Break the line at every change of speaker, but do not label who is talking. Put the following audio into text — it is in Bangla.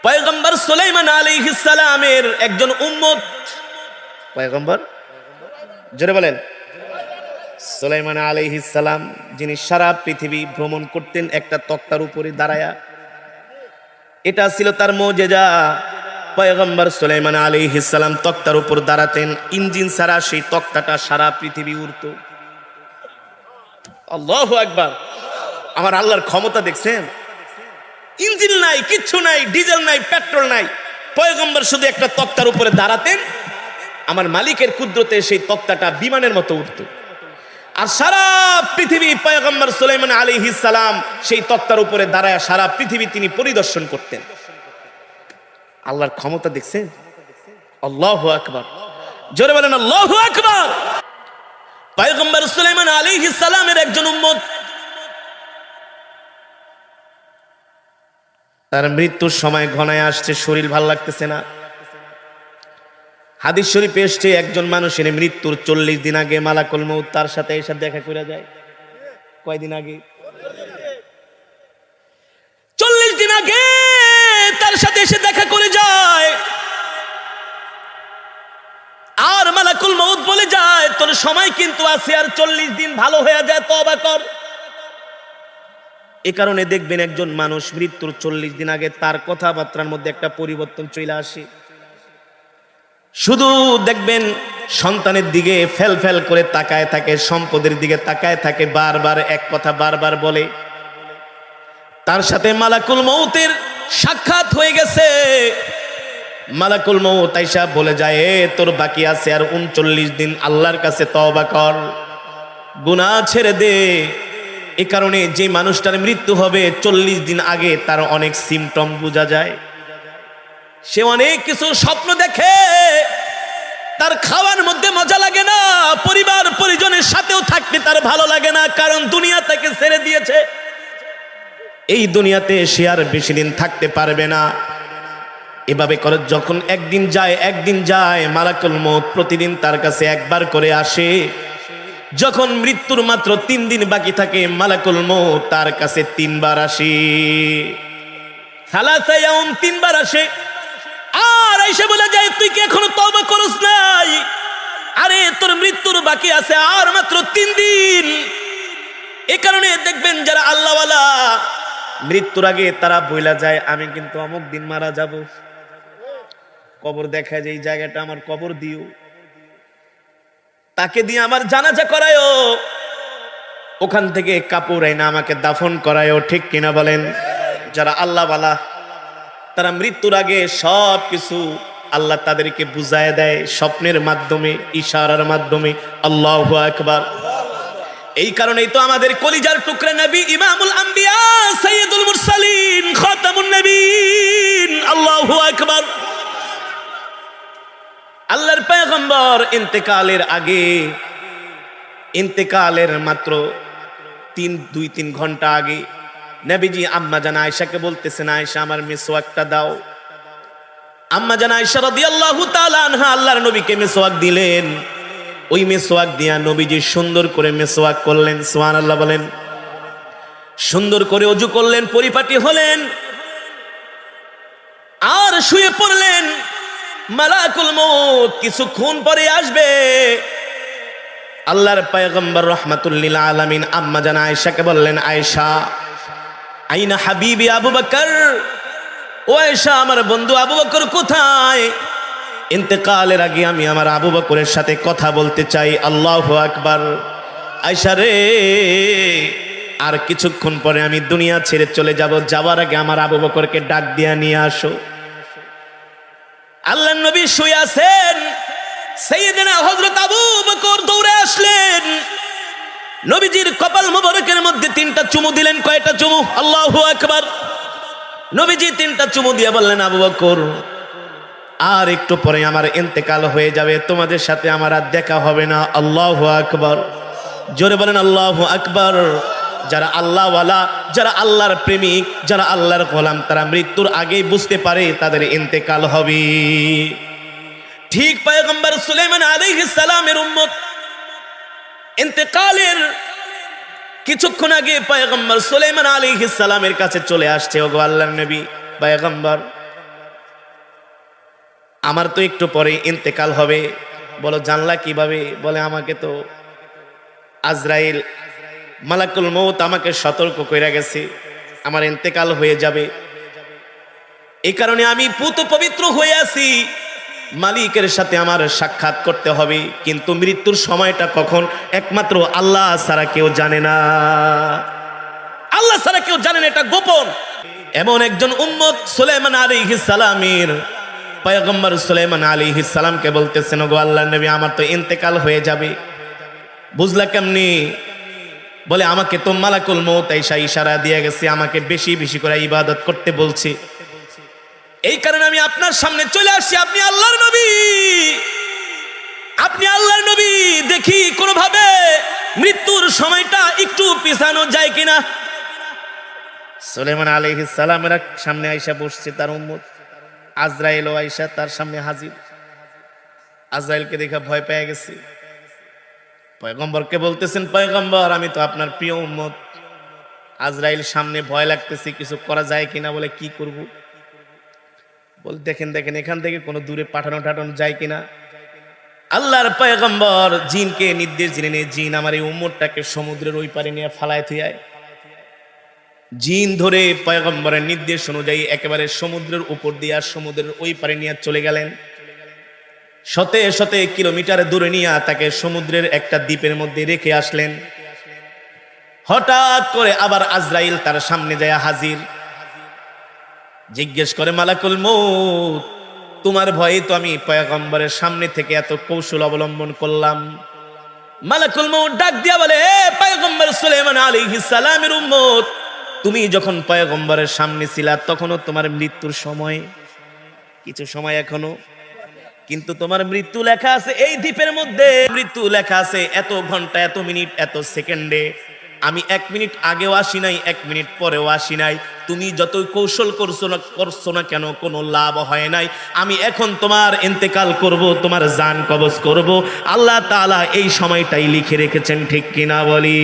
পয়গম্বর সুলাইমান আলাইহিস সালামের একজন উম্মত। পয়গম্বর জোরে বলেন। সুলাইমান আলাইহিস সালাম যিনি সারা পৃথিবী ভ্রমণ করতেন একটা তক্তার উপরে দাঁড়ায়া, এটা ছিল তার মুজিজা। পয়গম্বর সুলাইমান আলাইহিস সালাম তক্তার উপর দাঁড়াতেন, ইঞ্জিন ছাড়া সেই তক্তাটা সারা পৃথিবী উড়ত। আল্লাহু আকবার। আমার আল্লাহর ক্ষমতা দেখছেন? ইঞ্জিন নাই, কিচ্ছু নাই, ডিজেল নাই, পেট্রোল নাই, পয়গম্বর শুধু একটা তক্তার উপরে দাঁড়াতেন, আমার মালিকের কুদরতে সেই তক্তাটা বিমানের মতো উঠত। আর সারা পৃথিবী পয়গম্বর সুলাইমান আলাইহিস সালাম সেই তক্তার উপরে দাঁড়ায় সারা পৃথিবী তিনি পরিদর্শন করতেন। আল্লাহর ক্ষমতা দেখছেন? আল্লাহু আকবার। জোরে বলেন আল্লাহু আকবার। পয়গম্বর সুলাইমান আলাইহিস সালামের একজন উম্মত, তার মৃত্যুর সময় ঘনায় আসছে, শরীর ভাল লাগতেছে না। হাদিস শরীফে এসেছে একজন মানুষের মৃত্যুর 40 দিন আগে মালাকুল মউত তার সাথে এসে দেখা করে যায়। কয়দিন আগে? 40 দিন আগে তার সাথে এসে দেখা করে যায়। আর মালাকুল মউত বলে যায়, তোর সময় কিন্তু আছে আর 40 দিন, ভালো হয়ে যায়, তওবা কর। এ কারণে দেখবেন একজন মানুষ মৃত্যুর 40 দিন আগে তার কথাবার্তার মধ্যে একটা পরিবর্তন চলে আসে। শুধু দেখবেন সন্তানের দিকে ফেল ফেল করে তাকায় থাকে, সম্পদের দিকে তাকায় থাকে, বারবার এক কথা বারবার বলে। তার সাথে মালাকুল মউতের সাক্ষাৎ হয়ে গেছে। মালাকুল মউত আইসা বলে যায়, তোর বাকি আছে আর 39 দিন, আল্লাহর কাছে তওবা কর, গুনাহ ছেড়ে দে। এ কারণে যে মানুষটার মৃত্যু হবে 40 দিন আগে তার অনেক সিমটম বোঝা যায়। সে অনেক কিছু স্বপ্ন দেখে, তার খাওয়ার মধ্যে মজা লাগে না, পরিবার পরিজনের সাথেও থাকতে তার ভালো লাগে না, কারণ দুনিয়া থেকে ছেড়ে দিয়েছে। এই দুনিয়াতে সে আর বেশি দিন থাকতে পারবে না। এভাবে করে যখন একদিন যায়, মালাকুল মউত প্রতিদিন তার কাছে একবার করে আসে। যখন মৃত্যুর মাত্র 3 দিন বাকি থাকে, মালাকুল মউত তার কাছে 3 বার আসে। সালাসা ইয়াউম 3 বার আসে। আর এসে বলে যায়, তুই কি এখনো তওবা করস নাই? আরে তোর মৃত্যুর বাকি আছে আর মাত্র 3 দিন। এ কারণে দেখবেন যারা আল্লাহওয়ালা মৃত্যুর আগে তারা বইলা যায়, আমি কিন্তু অমুক দিন মারা যাব, কবর দেখায় যে এই জায়গাটা আমার কবর দিও, তাকে দিয়ে আমার জানাজা করায়ও, ওখান থেকে কাপড় আইনা আমাকে দাফন করায়ও। ঠিক কিনা বলেন? যারা আল্লাহওয়ালা তারা মৃত্যুর আগে সব কিছু আল্লাহ তাদেরকে বুঝায় দেয় স্বপ্নের মাধ্যমে, ইশারার মাধ্যমে। আল্লাহু আকবার। এই কারণেই তো আমাদের কলিজার টুকরা নবী, ইমামুল আম্বিয়া, সাইয়্যিদুল মুরসালিন, খাতামুন নবীন, আল্লাহু আকবার, আল্লাহর পয়গম্বর ইন্তেকালের আগে, ইন্তেকালের মাত্র 2-3 ঘন্টা আগে নবীজি আম্মা জান আয়েশাকে বলতেছেন, আয়েশা আমার মিসওয়াকটা দাও। আম্মা জান আয়েশা রাদিয়াল্লাহু তাআলা আনহা আল্লাহর নবীকে মিসওয়াক দিলেন। ওই মিসওয়াক দিয়া নবীজি সুন্দর করে মিসওয়াক করলেন। সুবহানাল্লাহ বলেন। সুন্দর করে ওযু করলেন, পরিপাটি হলেন, আর শুয়ে পড়লেন। মালাকুল মউত কিছুক্ষণ পরে আসবে। আল্লাহর পয়গম্বর রাহমাতুল লিল আলামিন আম্মা জান আয়েশাকে বললেন, আয়েশা আইনা হাবিবি আবু বকর, ও আয়েশা আমার বন্ধু আবু বকর কোথায়? ইন্তেকালের আগে আমি আমার আবু বকরের সাথে কথা বলতে চাই। আল্লাহু আকবার। আয়েশা রে, আর কিছুক্ষণ পরে আমি দুনিয়া ছেড়ে চলে যাব, যাওয়ার আগে আমার আবু বকরকে ডাক দিয়া নিয়ে আসো। আল্লাহর নবী শুয়ে আছেন, সাইয়েদনা হযরত আবু বকর দৌড়ে আসলেন, নবীজির কপাল মোবারকের মধ্যে 3টা চুমু দিলেন। কয়টা চুমু? আল্লাহু আকবার। নবীজি 3টা চুমু দিয়ে বললেন, আবু বকর আর একটু পরে আমার ইন্তেকাল হয়ে যাবে, তোমাদের সাথে আমার আর দেখা হবে না। আল্লাহু আকবার। জোরে বলেন আল্লাহু আকবার। যারা আল্লাহওয়ালা, যারা আল্লাহর প্রেমিক, যারা আল্লাহর গোলাম, তারা মৃত্যুর আগেই বুঝতে পারে তাদের ইন্তেকাল হবে। ঠিক পয়গম্বর সুলাইমান আলাইহিস সালামের উম্মত ইন্তেকালের কিছুক্ষণ আগে পয়গম্বর সুলাইমান আলাইহিস সালামের কাছে চলে আসছে। ওগো আল্লাহর নবী, পয়গম্বর আমার তো একটু পরে ইন্তেকাল হবে। বলো জানলা কিভাবে? বলে আমাকে তো আজরাইল মালাকুল মউত আমাকে সতর্ক কইরা গেছে আমার ইন্তেকাল হয়ে যাবে। এই কারণে আমি পুত পবিত্র হয়ে আছি, মালিকের সাথে আমার সাক্ষাৎ করতে হবে, কিন্তু মৃত্যুর সময়টা কখন একমাত্র আল্লাহ ছাড়া কেউ জানে না। আল্লাহ ছাড়া কেউ জানে না, এটা গোপন। এমন একজন উম্মত সুলাইমান আলাইহিস সালামের পয়গম্বর সুলাইমান আলাইহিস সালামকে বলতেছেন, গো আল্লাহর নবী আমার তো ইন্তেকাল হয়ে যাবে। বুঝলা কেমনি? বলে আমাকে তো মালাকুল মউত আইসা ইশারা দিয়ে গেছে, আমাকে বেশি বেশি করে ইবাদত করতে বলছে, এই কারণে আমি আপনার সামনে চলে আসছি। আপনি আল্লাহর নবী, আপনি আল্লাহর নবী, দেখি কোনোভাবে মৃত্যুর সময়টা একটু পিছানো যায় কিনা। সুলাইমান আলাইহিস সালামের সামনে আইসা বসছে তার উম্মত, আজরাইল ও আইসা তার সামনে হাজির। আজরাইলকে দেখে ভয় পেয়ে গেছে, পয়গম্বরকে বলতেছেন, পয়গম্বর আমি তো আপনার প্রিয় উম্মত, আজরাইল সামনে ভয় লাগতেছে, কিছু করা যায় কিনা। বলে কি করব? বল দেখেন দেখেন এখান থেকে কোনো দূরে পাঠানো টাঠানো যায় কিনা। আল্লাহর পয়গম্বর জিনকে নির্দেশ দিলেন, জিন আমার এই উম্মতটাকে সমুদ্রের ওই পারে নিয়ে ফালায় থুয়ায়। জিন ধরে পয়গম্বরের নির্দেশ অনুযায়ী একেবারে সমুদ্রের উপর দিয়ে সমুদ্রের ওই পারে নিয়ে চলে গেলেন। শতে শতে কিলোমিটার দূরে নিয়ে তাকে সমুদ্রের একটা দ্বীপের মধ্যে রেখে আসলেন। হঠাৎ করে আবার আজরাইল তার সামনে যায় হাজির। জিজ্ঞেস করে, মালাকুল মউত তোমার ভয়ে তো আমি পয়গম্বরের সামনে থেকে এত কৌশল অবলম্বন করলাম। মালাকুল মউত ডাক দিয়া বলে, হে পয়গম্বর সুলাইমান আলাইহিস সালামের উম্মত, তুমি যখন পয়গম্বরের সামনে ছিলা তখনও তোমার মৃত্যুর সময়, কিছু সময় এখনো, কিন্তু তোমার মৃত্যু লেখা আছে এই দ্বীপের মধ্যে, মৃত্যু লেখা আছে এত ঘন্টা, এত মিনিট, এত সেকেন্ডে। আমি 1 মিনিট আগেও আসি নাই, 1 মিনিট পরেও আসি নাই। তুমি যতই কৌশল করছো না কেন, কোনো লাভ হয় নাই। আমি এখন তোমার ইন্তেকাল করব, তোমার জান কবজ করব। আল্লাহ তাআলা এই সময়টাই লিখে রেখেছেন, ঠিক কিনা বলি?